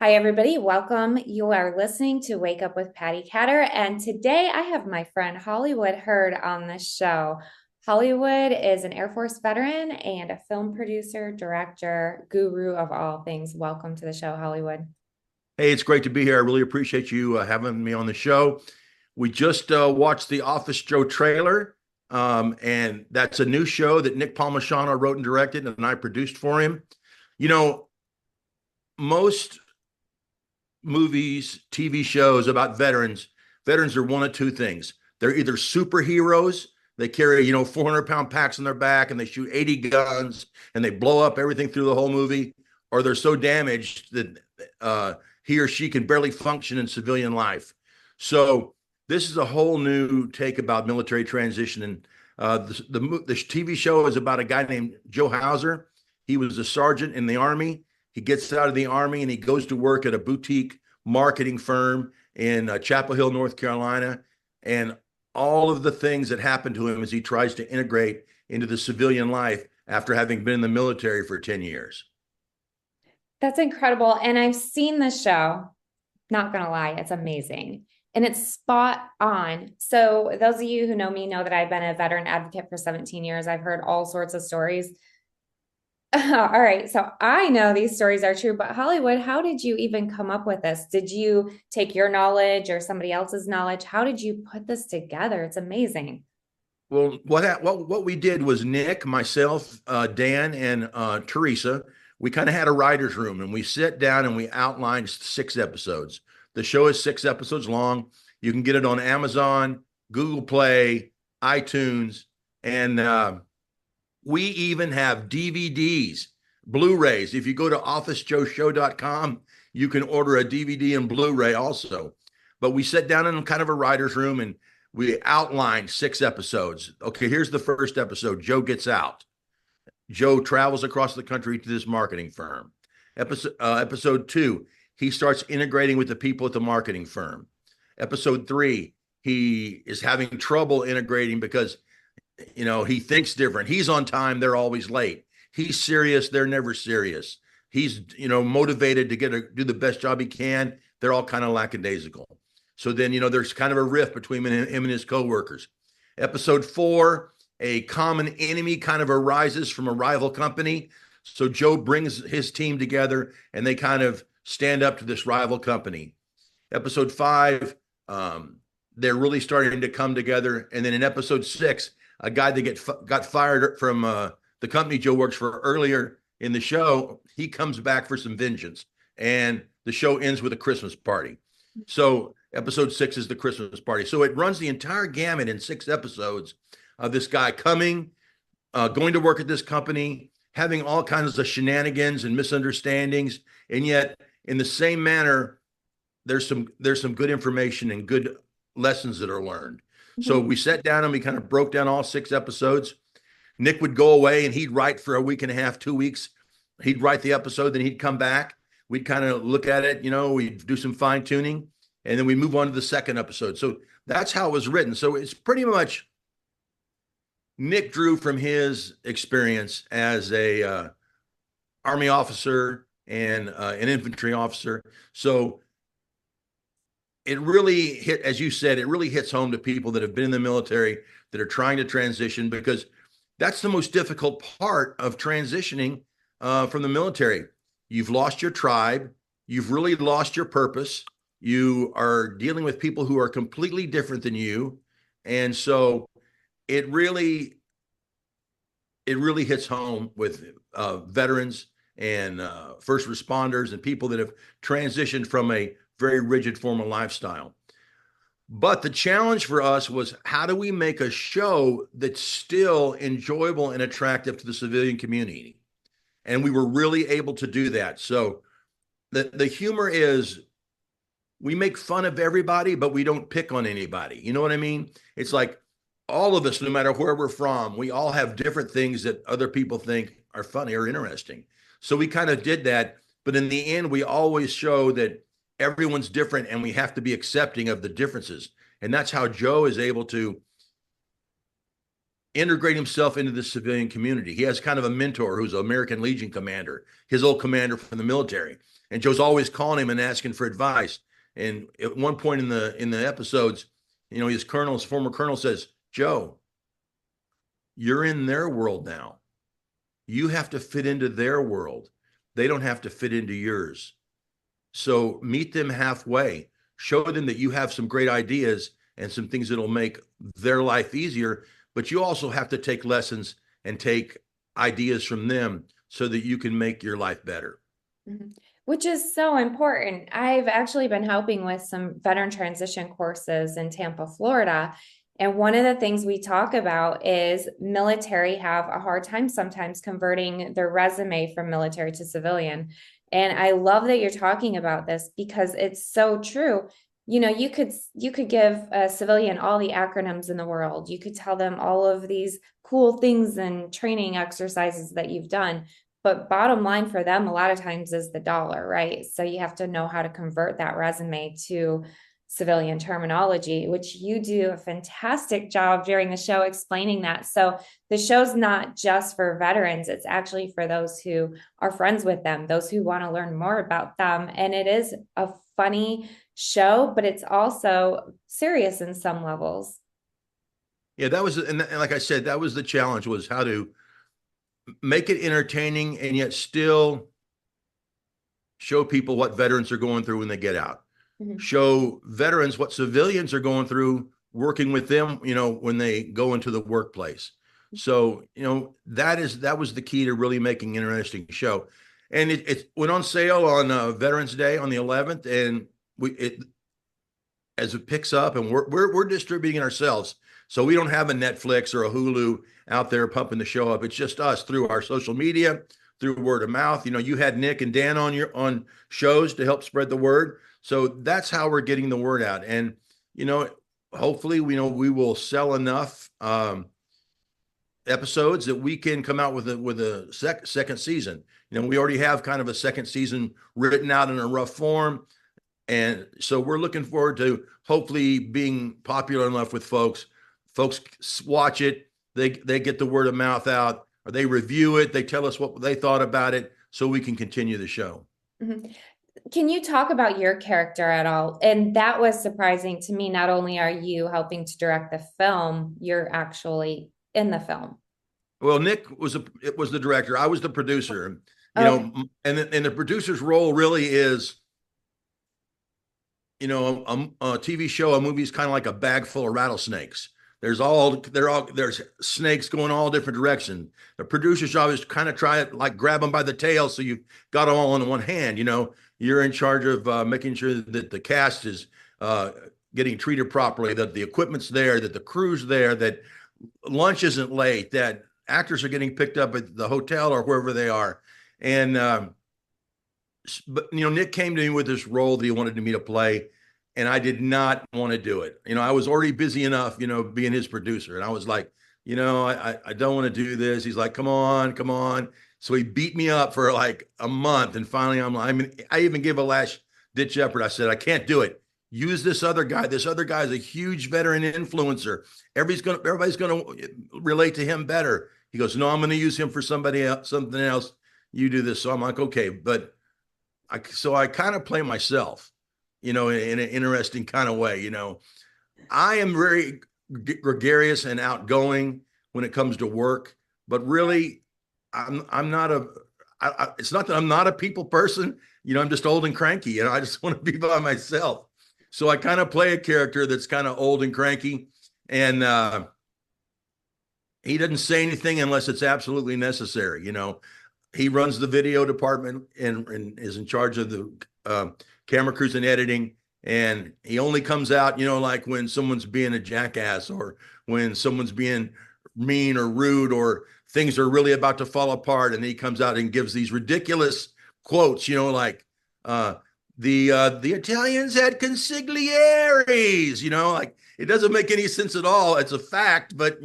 Hi, everybody. Welcome. You are listening to Wake Up with Patti Katter. And today I have my friend Hollywood Hurd on the show. Hollywood is an Air Force veteran and a film producer, director, guru of all things. Welcome to the show, Hollywood. Hey, it's great to be here. I really appreciate you having me on the show. We just watched the Office Joe trailer, and that's a new show that Nick Palmisciano wrote and directed, and I produced for him. You know, most movies, TV shows about veterans are one of two things. They're either superheroes, they carry, 400-pound packs on their back and they shoot 80 guns and they blow up everything through the whole movie, or they're so damaged that he or she can barely function in civilian life. So this is a whole new take about military transition. And the TV show is about a guy named Joe Hauser. He was a sergeant in the Army. He gets out of the Army and he goes to work at a boutique marketing firm in Chapel Hill, North Carolina. And all of the things that happen to him as he tries to integrate into the civilian life after having been in the military for 10 years. That's incredible. And I've seen the show. Not gonna lie, it's amazing. And it's spot on. So those of you who know me know that I've been a veteran advocate for 17 years. I've heard all sorts of stories. All right. So I know these stories are true, but Hollywood, how did you even come up with this? Did you take your knowledge or somebody else's knowledge? How did you put this together? It's amazing. Well, what we did was Nick, myself, Dan, and Teresa. We kind of had a writer's room, and we sit down and we outlined 6 episodes. The show is 6 episodes long. You can get it on Amazon, Google Play, iTunes, and we even have DVDs, Blu-rays. If you go to officejoeshow.com, you can order a DVD and Blu-ray also. But we sat down in kind of a writer's room and we outlined 6 episodes. Okay, here's the first episode. Joe gets out. Joe travels across the country to this marketing firm. Episode 2, he starts integrating with the people at the marketing firm. Episode 3, he is having trouble integrating because he thinks different. He's on time, they're always late. He's serious, they're never serious. He's motivated to do the best job he can. They're all kind of lackadaisical. So then there's kind of a rift between him and his coworkers. Episode 4, a common enemy kind of arises from a rival company. So Joe brings his team together and they kind of stand up to this rival company. Episode 5, they're really starting to come together. And then in episode 6, a guy that got fired from the company Joe works for earlier in the show, he comes back for some vengeance. And the show ends with a Christmas party. So episode 6 is the Christmas party. So it runs the entire gamut in 6 episodes of this guy coming, going to work at this company, having all kinds of shenanigans and misunderstandings. And yet in the same manner, there's some good information and good lessons that are learned. So Mhm. we sat down and we kind of broke down all 6 episodes. Nick would go away and he'd write for a week and a half, 2 weeks. He'd write the episode, then he'd come back. We'd kind of look at it, we'd do some fine tuning, and then we move on to the second episode. So that's how it was written. So it's pretty much Nick drew from his experience as a Army officer and an infantry officer. So it really as you said, it really hits home to people that have been in the military that are trying to transition, because that's the most difficult part of transitioning from the military. You've lost your tribe. You've really lost your purpose. You are dealing with people who are completely different than you. And so it really hits home with veterans and first responders and people that have transitioned from a very rigid form of lifestyle. But the challenge for us was, how do we make a show that's still enjoyable and attractive to the civilian community? And we were really able to do that. So the humor is, we make fun of everybody, but we don't pick on anybody. You know what I mean? It's like all of us, no matter where we're from, we all have different things that other people think are funny or interesting. So we kind of did that. But in the end, we always show that everyone's different and we have to be accepting of the differences. And that's how Joe is able to integrate himself into the civilian community. He has kind of a mentor who's an American Legion commander, his old commander from the military. and Joe's always calling him and asking for advice. And at one point in the episodes, his former colonel says, Joe, you're in their world now. You have to fit into their world. They don't have to fit into yours. So meet them halfway. Show them that you have some great ideas and some things that'll make their life easier. But you also have to take lessons and take ideas from them so that you can make your life better. Mm-hmm. Which is so important. I've actually been helping with some veteran transition courses in Tampa, Florida. And one of the things we talk about is military have a hard time sometimes converting their resume from military to civilian. And I love that you're talking about this because it's so true. You could give a civilian all the acronyms in the world. You could tell them all of these cool things and training exercises that you've done. But bottom line for them, a lot of times is the dollar, right? So you have to know how to convert that resume to civilian terminology, which you do a fantastic job during the show explaining that. So the show's not just for veterans, it's actually for those who are friends with them, those who want to learn more about them. And it is a funny show, but it's also serious in some levels. Yeah, and like I said, that was the challenge, was how to make it entertaining and yet still show people what veterans are going through when they get out. Mm-hmm. Show veterans what civilians are going through working with them, when they go into the workplace. So, that was the key to really making an interesting show. And it went on sale on Veterans Day on the 11th, and as it picks up, and we're distributing it ourselves. So we don't have a Netflix or a Hulu out there pumping the show up. It's just us through our social media, through word of mouth. You had Nick and Dan on shows to help spread the word. So that's how we're getting the word out. And, hopefully we will sell enough episodes that we can come out with a second season. We already have kind of a second season written out in a rough form. And so we're looking forward to hopefully being popular enough with folks. Folks watch it, they get the word of mouth out, or they review it, they tell us what they thought about it, so we can continue the show. Mm-hmm. Can you talk about your character at all? And that was surprising to me. Not only are you helping to direct the film, you're actually in the film. Well, Nick was the director. I was the producer. And the producer's role really is, a TV show, a movie is kind of like a bag full of rattlesnakes. There's snakes going all different directions. The producer's job is to kind of try it, like grab them by the tail, so you've got them all in one hand. You're in charge of making sure that the cast is getting treated properly, that the equipment's there, that the crew's there, that lunch isn't late, that actors are getting picked up at the hotel or wherever they are. And but Nick came to me with this role that he wanted me to play, and I did not want to do it. I was already busy enough, being his producer. And I was like, I don't want to do this. He's like, come on. So he beat me up for like a month. And finally, I even gave a last ditch effort. I said, I can't do it. Use this other guy. This other guy is a huge veteran influencer. Everybody's going to relate to him better. He goes, no, I'm going to use him for something else. You do this. So I'm like, okay. But I kind of play myself, in an interesting kind of way. I am very gregarious and outgoing when it comes to work, but really I'm not it's not that I'm not a people person. I'm just old and cranky, I just want to be by myself. So I kind of play a character that's kind of old and cranky, and he doesn't say anything unless it's absolutely necessary. He runs the video department and is in charge of the camera crews and editing. And he only comes out, like when someone's being a jackass, or when someone's being mean or rude, or things are really about to fall apart. And he comes out and gives these ridiculous quotes, like the Italians had consiglieres, like it doesn't make any sense at all. It's a fact, but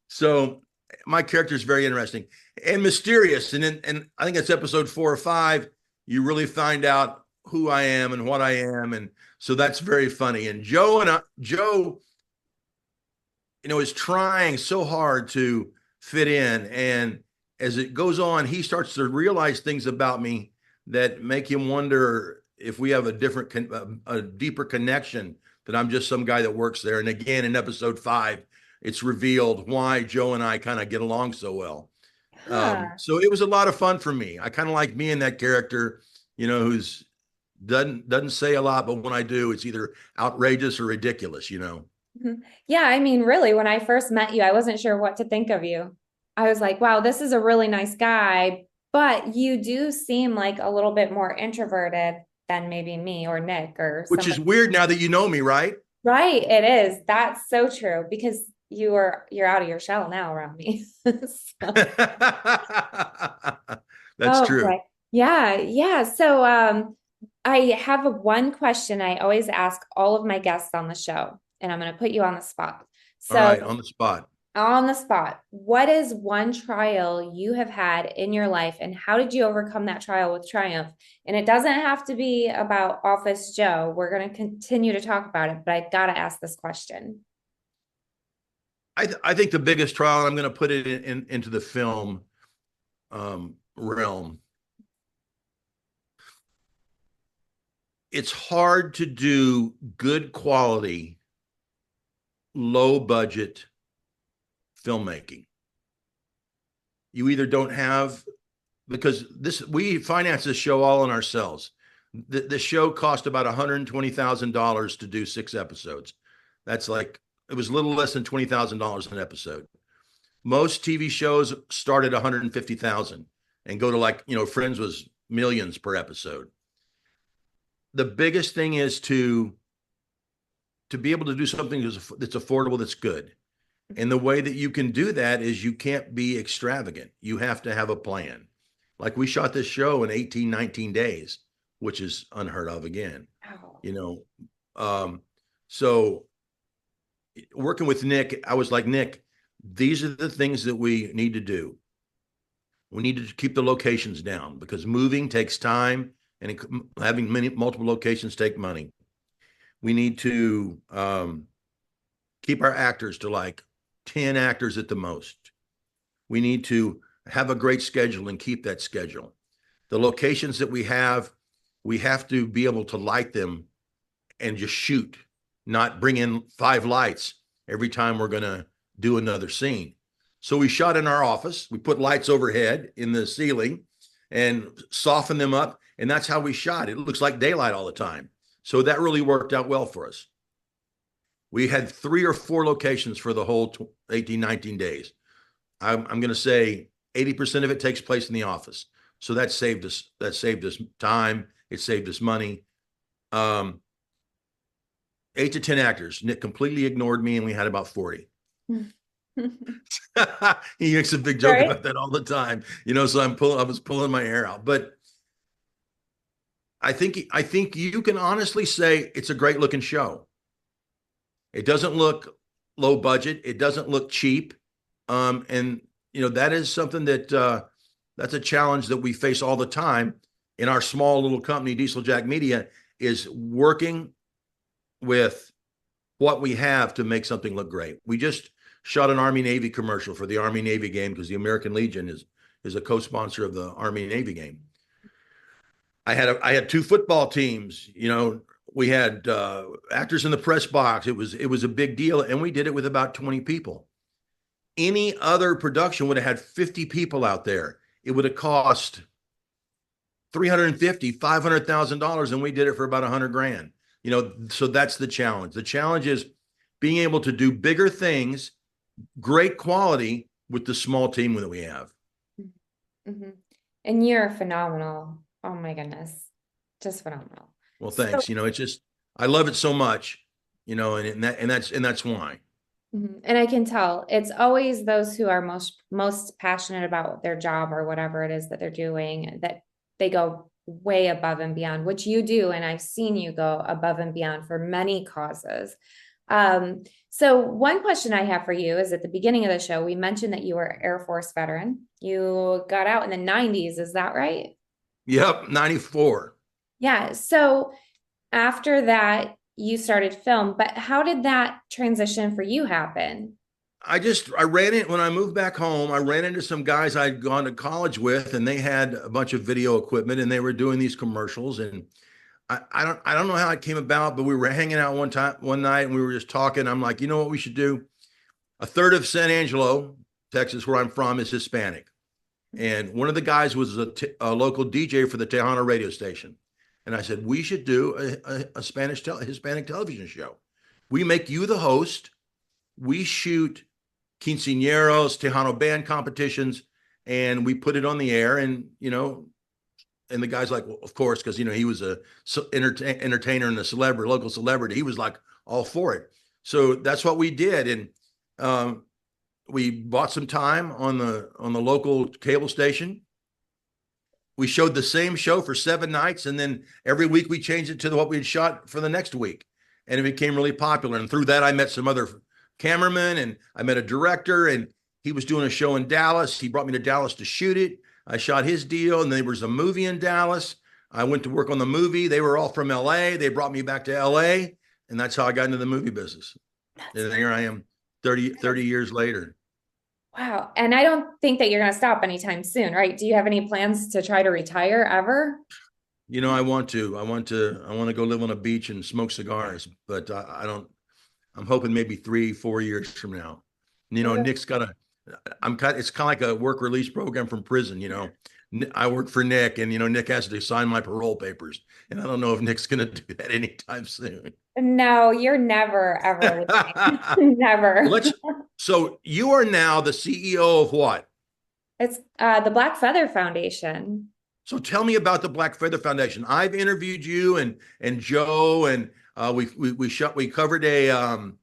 so my character is very interesting and mysterious. And I think it's episode 4 or 5. You really find out who I am and what I am. And so that's very funny. And Joe, is trying so hard to fit in. And as it goes on, he starts to realize things about me that make him wonder if we have a a deeper connection, that I'm just some guy that works there. And again, in episode 5, it's revealed why Joe and I kind of get along so well. Huh. So it was a lot of fun for me. I kind of like being that character, who's doesn't say a lot, but when I do, it's either outrageous or ridiculous. Mhm. Yeah, I mean, really, when I first met you, I wasn't sure what to think of you. I was like, wow, this is a really nice guy, but you do seem like a little bit more introverted than maybe me or Nick or Which is somebody. weird now that you know me, right? Right, it is. That's so true because you're out of your shell now around me. So, That's oh true. boy. Yeah, yeah. So I have one question I always ask all of my guests on the show, and I'm going to put you on the spot. All So right, on the spot. on the spot, what is one trial you have had in your life, and how did you overcome that trial with triumph? And it doesn't have to be about Office Joe. We're going to continue to talk about it, but I got to ask this question. I think the biggest trial, I'm going to put it into the film realm. It's hard to do good quality, low budget filmmaking. You either don't have, because we finance this show all on ourselves. The show cost about $120,000 to do 6 episodes. That's like, it was a little less than $20,000 an episode. Most TV shows start at 150,000 and go to, like, Friends was millions per episode. The biggest thing is to be able to do something that's affordable, that's good. And the way that you can do that is you can't be extravagant. You have to have a plan. Like, we shot this show in 18, 19 days, which is unheard of again. Oh. You know, so working with Nick, I was like, Nick, these are the things that we need to do. We need to keep the locations down because moving takes time, and having multiple locations take money. We need to keep our actors to like 10 actors at the most. We need to have a great schedule and keep that schedule. The locations that we have to be able to light them and just shoot, not bring in 5 lights every time we're going to do another scene. So we shot in our office. We put lights overhead in the ceiling and softened them up. And that's how we shot. It looks like daylight all the time. So that really worked out well for us. We had 3 or 4 locations for the whole 18, 19 days. I'm going to say 80% of it takes place in the office. So that saved us time. It saved us money. 8 to 10 actors. Nick completely ignored me, and we had about 40. He makes a big joke Right. about that all the time. So I was pulling my hair out. But I think you can honestly say it's a great looking show. It doesn't look low budget. It doesn't look cheap. And that is something that's a challenge that we face all the time in our small little company, Diesel Jack Media, is working with what we have to make something look great. We just shot an Army Navy commercial for the Army Navy game because the American Legion is a co-sponsor of the Army Navy game. I had 2 football teams. We had actors in the press box. It was a big deal, and we did it with about 20 people. Any other production would have had 50 people out there. It would have cost $350,000, $500,000, and we did it for about $100,000. So that's the challenge. The challenge is being able to do bigger things, great quality with the small team that we have. Mm-hmm. And you're phenomenal. Oh my goodness. Just phenomenal. Well, So, thanks. It's just, I love it so much, and that's why. and I can tell it's always those who are most passionate about their job or whatever it is that they're doing that they go way above and beyond, which you do. And I've seen you go above and beyond for many causes. So one question I have for you is at the beginning of the show, we mentioned that you were Air Force veteran. You got out in the 90s, is that right? Yep, 94. Yeah. So after that, you started film, but how did that transition for you happen? I ran it when I moved back home. I ran into some guys I'd gone to college with, and they had a bunch of video equipment, and they were doing these commercials. And I don't know how it came about, but we were hanging out one night, and we were just talking. I'm like, you know what we should do? A third of San Angelo, Texas, where I'm from, is Hispanic, and one of the guys was a local DJ for the Tejano radio station. And I said, we should do a Hispanic television show. We make you the host. We shoot quinceañeros, Tejano band competitions, and we put it on the air. And, and the guy's like, well, of course, because, he was a entertainer and a celebrity, local celebrity. He was like all for it. So that's what we did. And we bought some time on the local cable station. We showed the same show for 7 nights, and then every week we changed it to what we'd shot for the next week. And it became really popular. And through that, I met some other cameramen, and I met a director, and he was doing a show in Dallas. He brought me to Dallas to shoot it. I shot his deal, and there was a movie in Dallas. I went to work on the movie. They were all from LA. They brought me back to LA, and that's how I got into the movie business. And here I am 30 years later. Wow. And I don't think that you're going to stop anytime soon, right? Do you have any plans to try to retire ever? I want to go live on a beach and smoke cigars, but I don't. I'm hoping maybe 3-4 years from now. Nick's got it's kind of like a work release program from prison. I work for Nick, and Nick has to sign my parole papers, and I don't know if Nick's going to do that anytime soon. No, you're never, ever leaving. Never. So you are now the CEO of what? It's the Black Feather Foundation. So tell me about the Black Feather Foundation. I've interviewed you and Joe, and we covered a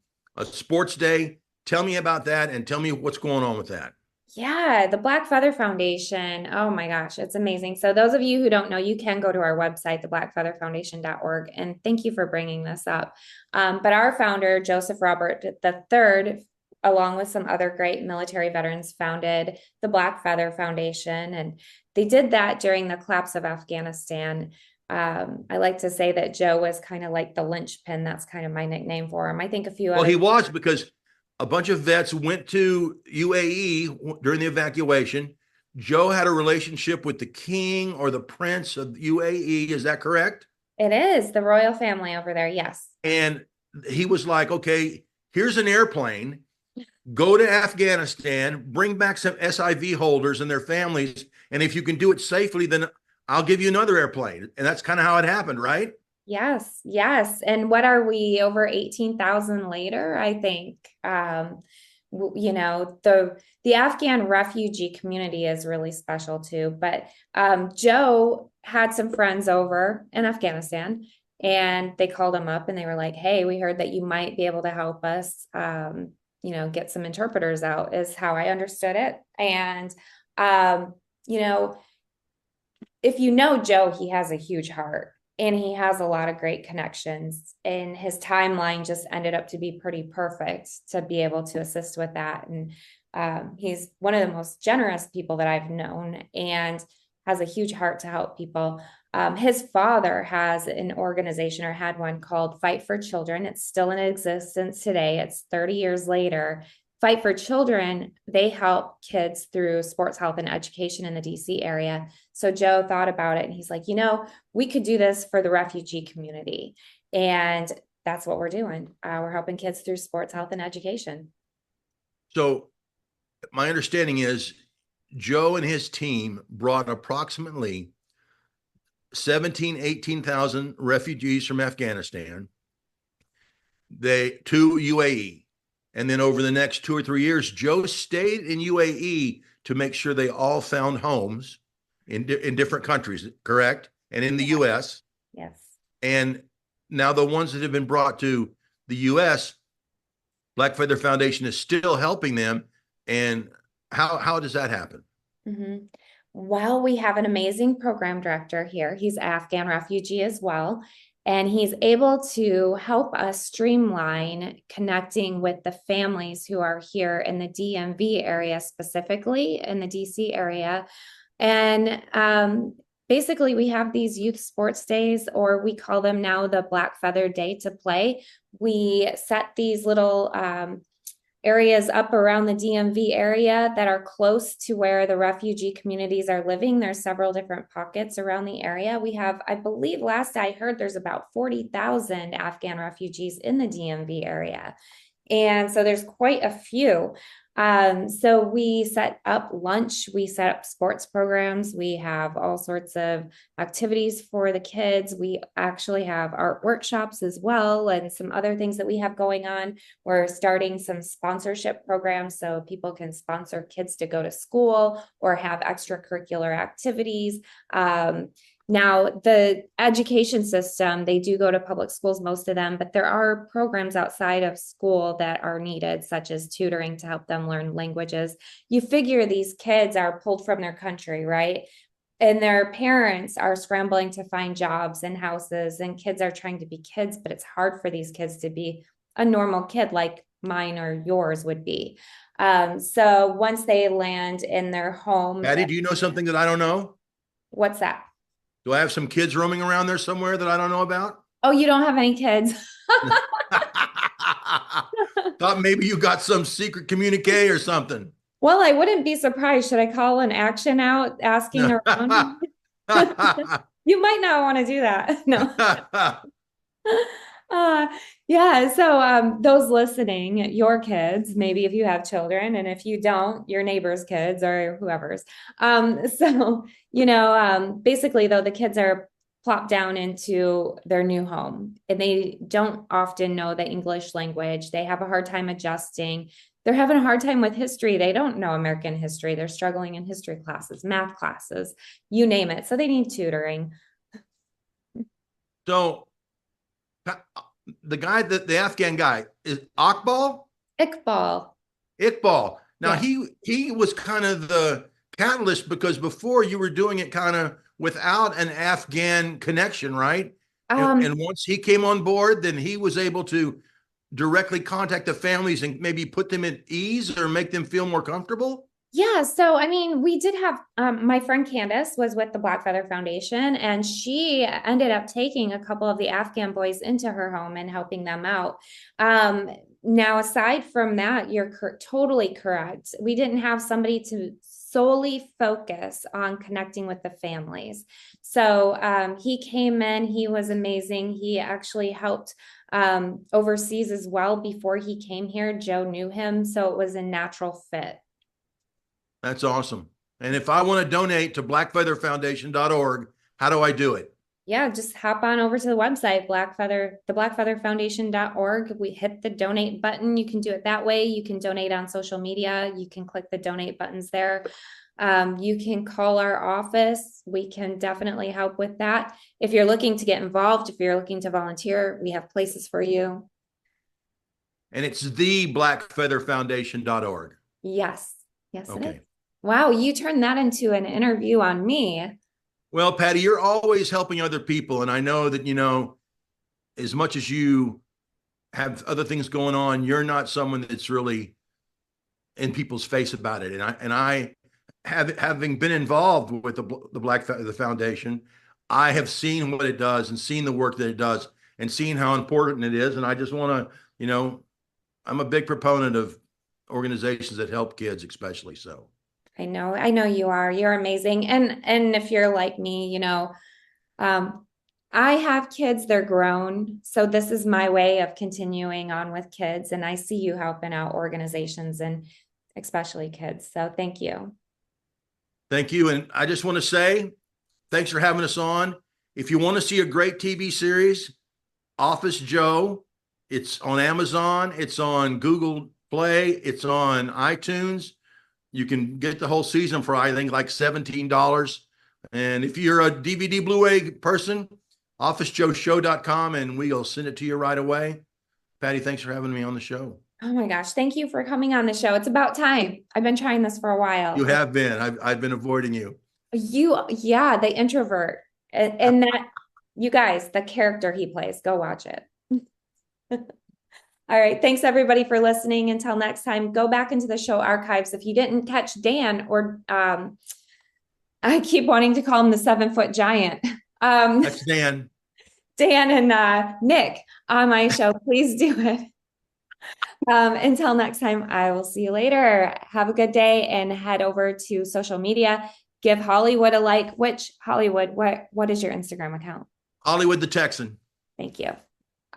sports day. Tell me about that, and tell me what's going on with that. Yeah, the Black Feather Foundation. Oh my gosh, it's amazing. So those of you who don't know, you can go to our website, theblackfeatherfoundation.org. And thank you for bringing this up. But our founder, Joseph Robert III, along with some other great military veterans, founded the Black Feather Foundation. And they did that during the collapse of Afghanistan. I like to say that Joe was kind of like the linchpin. That's kind of my nickname for him. I think a few Well, other he was, because a bunch of vets went to UAE during the evacuation. Joe had a relationship with the king or the prince of UAE. Is that correct? It is the royal family over there. Yes. And he was like, okay, here's an airplane. Go to Afghanistan, bring back some SIV holders and their families. And if you can do it safely, then I'll give you another airplane. And that's kind of how it happened, right? Yes, yes. And what are we, over 18,000 later? I think, the Afghan refugee community is really special too. But Joe had some friends over in Afghanistan, and they called him up and they were like, hey, we heard that you might be able to help us, get some interpreters out, is how I understood it. And, if you know Joe, he has a huge heart. And he has a lot of great connections, and his timeline just ended up to be pretty perfect to be able to assist with that. And he's one of the most generous people that I've known, and has a huge heart to help people. His father has an organization, or had one, called Fight for Children. It's still in existence today. It's 30 years later. Fight for Children, they help kids through sports health and education in the DC area. So Joe thought about it, and he's like, we could do this for the refugee community. And that's what we're doing. We're helping kids through sports health and education. So my understanding is Joe and his team brought approximately 18,000 refugees from Afghanistan to UAE. And then over the next 2 or 3 years, Joe stayed in UAE to make sure they all found homes in different countries, correct? And in the US. Yes. And now the ones that have been brought to the US, Black Feather Foundation is still helping them. And how does that happen? Mm-hmm. Well, we have an amazing program director here. He's an Afghan refugee as well. And he's able to help us streamline connecting with the families who are here in the DMV area, specifically in the DC area. And basically, we have these youth sports days, or we call them now the Black Feather Day to Play. We set these little areas up around the DMV area that are close to where the refugee communities are living. There's several different pockets around the area. We have, I believe, last I heard, there's about 40,000 Afghan refugees in the DMV area. And so there's quite a few. So we set up lunch, we set up sports programs, we have all sorts of activities for the kids. We actually have art workshops as well, and some other things that we have going on. We're starting some sponsorship programs so people can sponsor kids to go to school or have extracurricular activities. Now, the education system, they do go to public schools, most of them, but there are programs outside of school that are needed, such as tutoring to help them learn languages. You figure these kids are pulled from their country, right? And their parents are scrambling to find jobs and houses, and kids are trying to be kids, but it's hard for these kids to be a normal kid like mine or yours would be. So once they land in their home, Patty, do you know something that I don't know? what's that? Do I have some kids roaming around there somewhere that I don't know about? Oh, you don't have any kids. Thought maybe you got some secret communique or something. Well, I wouldn't be surprised. Should I call an action out asking around? You might not want to do that. No. Uh, yeah. So those listening, your kids, maybe if you have children, and if you don't, your neighbor's kids or whoever's. Basically, though, the kids are plopped down into their new home and they don't often know the English language. They have a hard time adjusting. They're having a hard time with history. They don't know American history. They're struggling in history classes, math classes, you name it. So they need tutoring. So the Afghan guy is Akbal? Iqbal. Iqbal. Now Yeah. he was kind of the catalyst because before you were doing it kind of without an Afghan connection, right? And once he came on board, then he was able to directly contact the families and maybe put them at ease or make them feel more comfortable. Yeah, so I mean, we did have my friend Candace was with the Black Feather Foundation, and she ended up taking a couple of the Afghan boys into her home and helping them out. Now, aside from that, you're totally correct. We didn't have somebody to solely focus on connecting with the families. So he came in, he was amazing. He actually helped overseas as well before he came here. Joe knew him, so it was a natural fit. That's awesome. And if I want to donate to blackfeatherfoundation.org, how do I do it? Yeah, just hop on over to the website, theblackfeatherfoundation.org. We hit the donate button. You can do it that way. You can donate on social media. You can click the donate buttons there. You can call our office. We can definitely help with that. If you're looking to get involved, if you're looking to volunteer, we have places for you. And it's theblackfeatherfoundation.org. Yes. Yes, okay. It is. Wow, you turned that into an interview on me. Well, Patty, you're always helping other people. And I know that, as much as you have other things going on, you're not someone that's really in people's face about it. And I having been involved with the Black Feather Foundation, I have seen what it does and seen the work that it does and seen how important it is. And I just want to, I'm a big proponent of organizations that help kids, especially so. I know you are. You're amazing. And if you're like me, I have kids, they're grown. So this is my way of continuing on with kids. And I see you helping out organizations and especially kids. So thank you. Thank you. And I just want to say, thanks for having us on. If you want to see a great TV series, Office Joe, it's on Amazon, it's on Google Play, it's on iTunes. You can get the whole season for, I think, like $17. And if you're a DVD Blu-ray person, officejoeshow.com, and we'll send it to you right away. Patty, thanks for having me on the show. Oh my gosh. Thank you for coming on the show. It's about time. I've been trying this for a while. You have been. I've been avoiding you. Yeah, the introvert. And that, you guys, the character he plays, go watch it. All right. Thanks everybody for listening. Until next time, go back into the show archives. If you didn't catch Dan, or I keep wanting to call him the 7-foot giant. That's Dan. Dan and Nick on my show, please do it. Until next time, I will see you later. Have a good day and head over to social media. Give Hollywood a like. Which Hollywood? What is your Instagram account? Hollywood the Texan. Thank you.